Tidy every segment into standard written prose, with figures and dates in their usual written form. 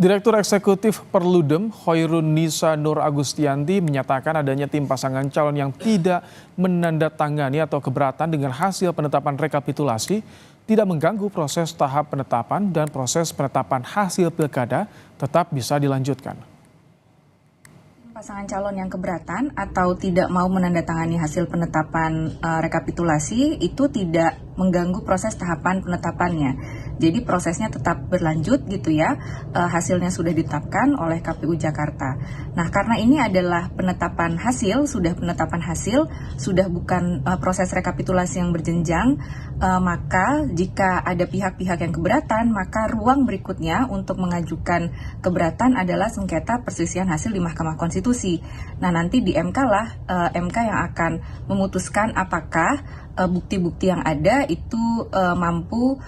Direktur Eksekutif Perludem, Hoirun Nisa Nur Agustianti menyatakan adanya tim pasangan calon yang tidak menandatangani atau keberatan dengan hasil penetapan rekapitulasi tidak mengganggu proses tahap penetapan dan proses penetapan hasil pilkada tetap bisa dilanjutkan. Pasangan calon yang keberatan atau tidak mau menandatangani hasil penetapan rekapitulasi itu tidak mengganggu proses tahapan penetapannya. Jadi prosesnya tetap berlanjut gitu ya, hasilnya sudah ditetapkan oleh KPU Jakarta. Nah karena ini adalah penetapan hasil, sudah bukan proses rekapitulasi yang berjenjang, maka jika ada pihak-pihak yang keberatan, maka ruang berikutnya untuk mengajukan keberatan adalah sengketa perselisihan hasil di Mahkamah Konstitusi. Nah nanti di MK lah, MK yang akan memutuskan apakah bukti-bukti yang ada itu mampu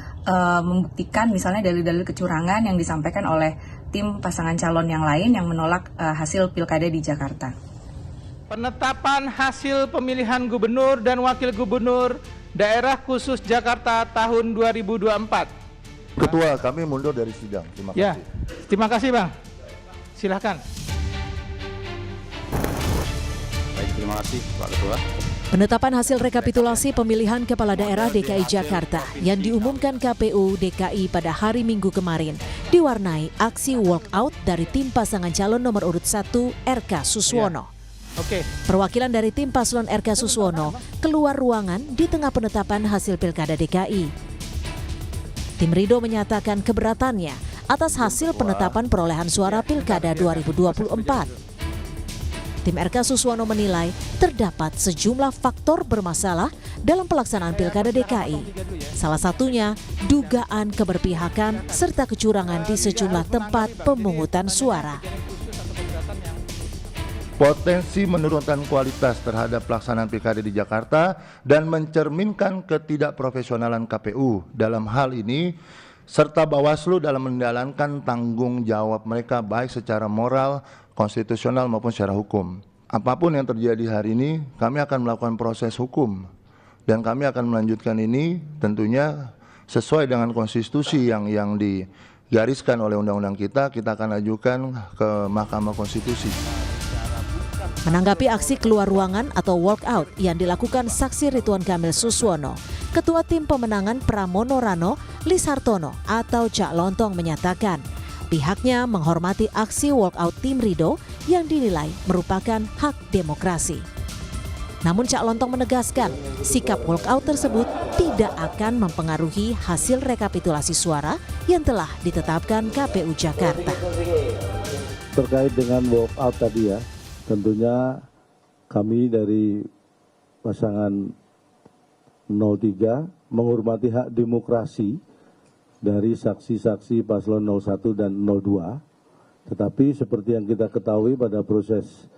membuktikan misalnya dalil-dalil kecurangan yang disampaikan oleh tim pasangan calon yang lain yang menolak hasil pilkada di Jakarta. Penetapan hasil pemilihan gubernur dan wakil gubernur daerah khusus Jakarta tahun 2024. Ketua, kami mundur dari sidang. Terima kasih. Ya, terima kasih Bang. Silahkan. Baik, terima kasih Pak Ketua. Penetapan hasil rekapitulasi pemilihan Kepala Daerah DKI Jakarta yang diumumkan KPU DKI pada hari Minggu kemarin diwarnai aksi walkout dari tim pasangan calon nomor urut 1 RK Suswono. Perwakilan dari tim paslon RK Suswono keluar ruangan di tengah penetapan hasil Pilkada DKI. Tim Ridho menyatakan keberatannya atas hasil penetapan perolehan suara Pilkada 2024. Tim RK Suswono menilai terdapat sejumlah faktor bermasalah dalam pelaksanaan Pilkada DKI. Salah satunya dugaan keberpihakan serta kecurangan di sejumlah tempat pemungutan suara. Potensi menurunkan kualitas terhadap pelaksanaan Pilkada di Jakarta dan mencerminkan ketidakprofesionalan KPU dalam hal ini serta Bawaslu dalam menjalankan tanggung jawab mereka baik secara moral, konstitusional maupun secara hukum. Apapun yang terjadi hari ini, kami akan melakukan proses hukum dan kami akan melanjutkan ini tentunya sesuai dengan konstitusi yang digariskan oleh undang-undang kita akan ajukan ke Mahkamah Konstitusi. Menanggapi aksi keluar ruangan atau walkout yang dilakukan saksi Ridwan Kamil Suswono, Ketua Tim Pemenangan Pramono Rano Lis Hartono atau Cak Lontong menyatakan pihaknya menghormati aksi walkout tim Ridho yang dinilai merupakan hak demokrasi. Namun Cak Lontong menegaskan sikap walkout tersebut tidak akan mempengaruhi hasil rekapitulasi suara yang telah ditetapkan KPU Jakarta. Terkait dengan walkout tadi ya, tentunya kami dari pasangan 03 menghormati hak demokrasi dari saksi-saksi paslon 01 dan 02. Tetapi seperti yang kita ketahui pada proses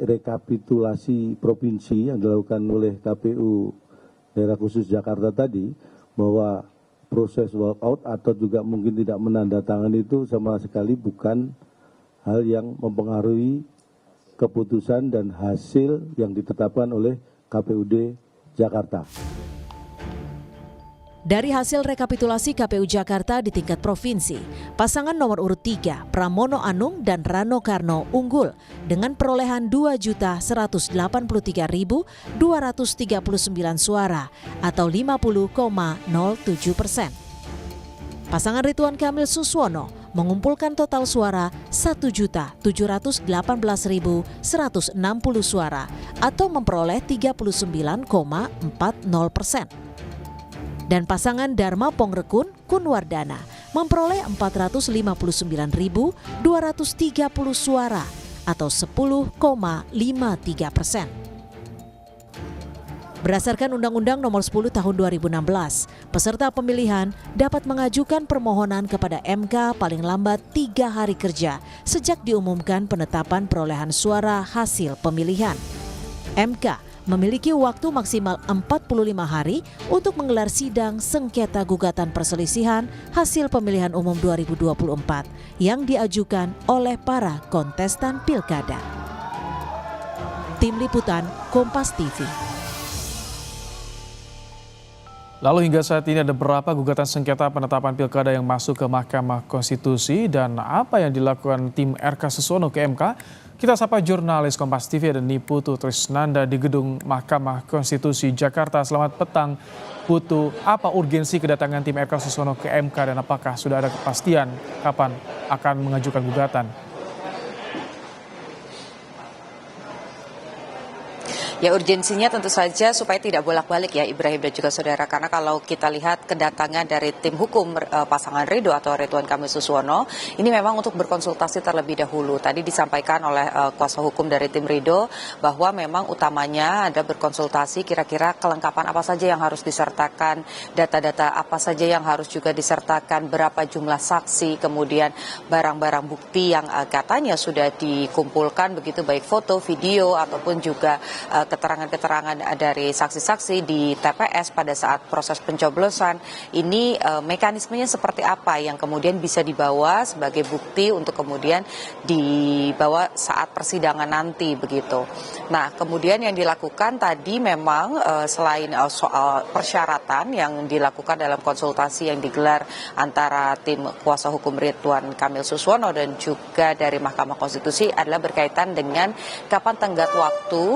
rekapitulasi provinsi yang dilakukan oleh KPU daerah khusus Jakarta tadi, bahwa proses walkout atau juga mungkin tidak menandatangani itu sama sekali bukan hal yang mempengaruhi keputusan dan hasil yang ditetapkan oleh KPUD Jakarta. Dari hasil rekapitulasi KPU Jakarta di tingkat provinsi, pasangan nomor urut 3 Pramono Anung dan Rano Karno unggul dengan perolehan 2.183.239 suara atau 50,07%. Pasangan Ridwan Kamil Suswono mengumpulkan total suara 1.718.160 suara atau memperoleh 39,40%. Dan pasangan Dharma Pongrekun Kunwardana memperoleh 459.230 suara atau 10,53%. Berdasarkan Undang-Undang Nomor 10 Tahun 2016, peserta pemilihan dapat mengajukan permohonan kepada MK paling lambat 3 hari kerja sejak diumumkan penetapan perolehan suara hasil pemilihan. MK memiliki waktu maksimal 45 hari untuk menggelar sidang sengketa gugatan perselisihan hasil pemilihan umum 2024 yang diajukan oleh para kontestan pilkada. Tim Liputan Kompas TV. Lalu hingga saat ini ada berapa gugatan sengketa penetapan pilkada yang masuk ke Mahkamah Konstitusi dan apa yang dilakukan tim RK Susono ke MK? Kita sapa jurnalis Kompas TV dan Niputu Trisnanda di gedung Mahkamah Konstitusi Jakarta. Selamat petang Putu, apa urgensi kedatangan tim RK Susono ke MK dan apakah sudah ada kepastian kapan akan mengajukan gugatan? Ya, urgensinya tentu saja supaya tidak bolak-balik ya Ibrahim dan juga saudara, karena kalau kita lihat kedatangan dari tim hukum pasangan Ridho atau Ridwan Kamil Suswono ini memang untuk berkonsultasi terlebih dahulu. Tadi disampaikan oleh kuasa hukum dari tim Ridho bahwa memang utamanya ada berkonsultasi kira-kira kelengkapan apa saja yang harus disertakan, data-data apa saja yang harus juga disertakan, berapa jumlah saksi, kemudian barang-barang bukti yang katanya sudah dikumpulkan begitu, baik foto, video ataupun juga keterangan-keterangan dari saksi-saksi di TPS pada saat proses pencoblosan ini, mekanismenya seperti apa yang kemudian bisa dibawa sebagai bukti untuk kemudian dibawa saat persidangan nanti begitu. Nah, kemudian yang dilakukan tadi memang selain soal persyaratan yang dilakukan dalam konsultasi yang digelar antara tim kuasa hukum Ridwan Kamil Suswono dan juga dari Mahkamah Konstitusi adalah berkaitan dengan kapan tenggat waktu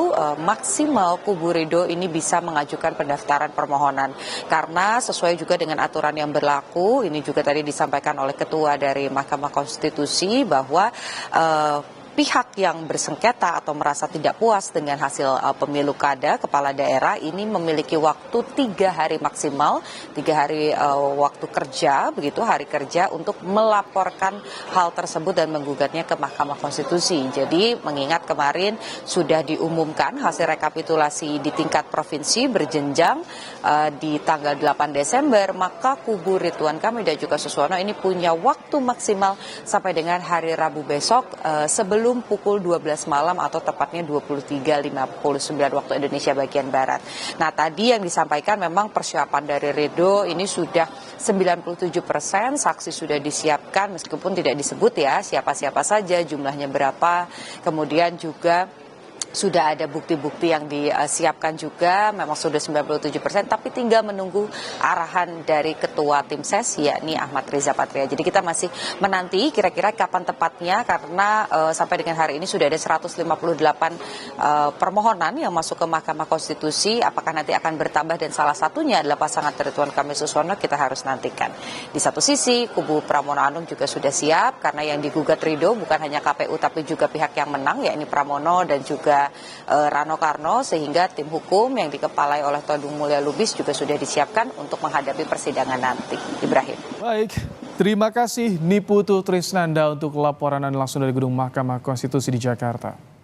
maksimal kubu Ridho ini bisa mengajukan pendaftaran permohonan, karena sesuai juga dengan aturan yang berlaku. Ini juga tadi disampaikan oleh ketua dari Mahkamah Konstitusi bahwa pihak yang bersengketa atau merasa tidak puas dengan hasil pemilu kada kepala daerah ini memiliki waktu 3 hari maksimal, 3 hari waktu kerja, begitu hari kerja untuk melaporkan hal tersebut dan menggugatnya ke Mahkamah Konstitusi. Jadi mengingat kemarin sudah diumumkan hasil rekapitulasi di tingkat provinsi berjenjang di tanggal 8 Desember, maka kubu Ridwan Kamil dan juga Suswono ini punya waktu maksimal sampai dengan hari Rabu besok sebelum pukul 12 malam atau tepatnya 23.59 waktu Indonesia bagian Barat. Nah, tadi yang disampaikan memang persiapan dari Ridho ini sudah 97%, saksi sudah disiapkan meskipun tidak disebut ya siapa-siapa saja, jumlahnya berapa, kemudian juga sudah ada bukti-bukti yang disiapkan juga, memang sudah 97%, tapi tinggal menunggu arahan dari ketua tim ses, yakni Ahmad Riza Patria. Jadi kita masih menanti kira-kira kapan tepatnya, karena sampai dengan hari ini sudah ada 158 permohonan yang masuk ke Mahkamah Konstitusi. Apakah nanti akan bertambah dan salah satunya adalah pasangan Ridwan Kamil Suswono, kita harus nantikan. Di satu sisi, kubu Pramono Anung juga sudah siap, karena yang digugat Ridho bukan hanya KPU tapi juga pihak yang menang, yakni Pramono dan juga Rano Karno, sehingga tim hukum yang dikepalai oleh Todung Mulya Lubis juga sudah disiapkan untuk menghadapi persidangan nanti. Ibrahim. Baik, terima kasih Niputu Trisnanda untuk laporan Anda langsung dari gedung Mahkamah Konstitusi di Jakarta.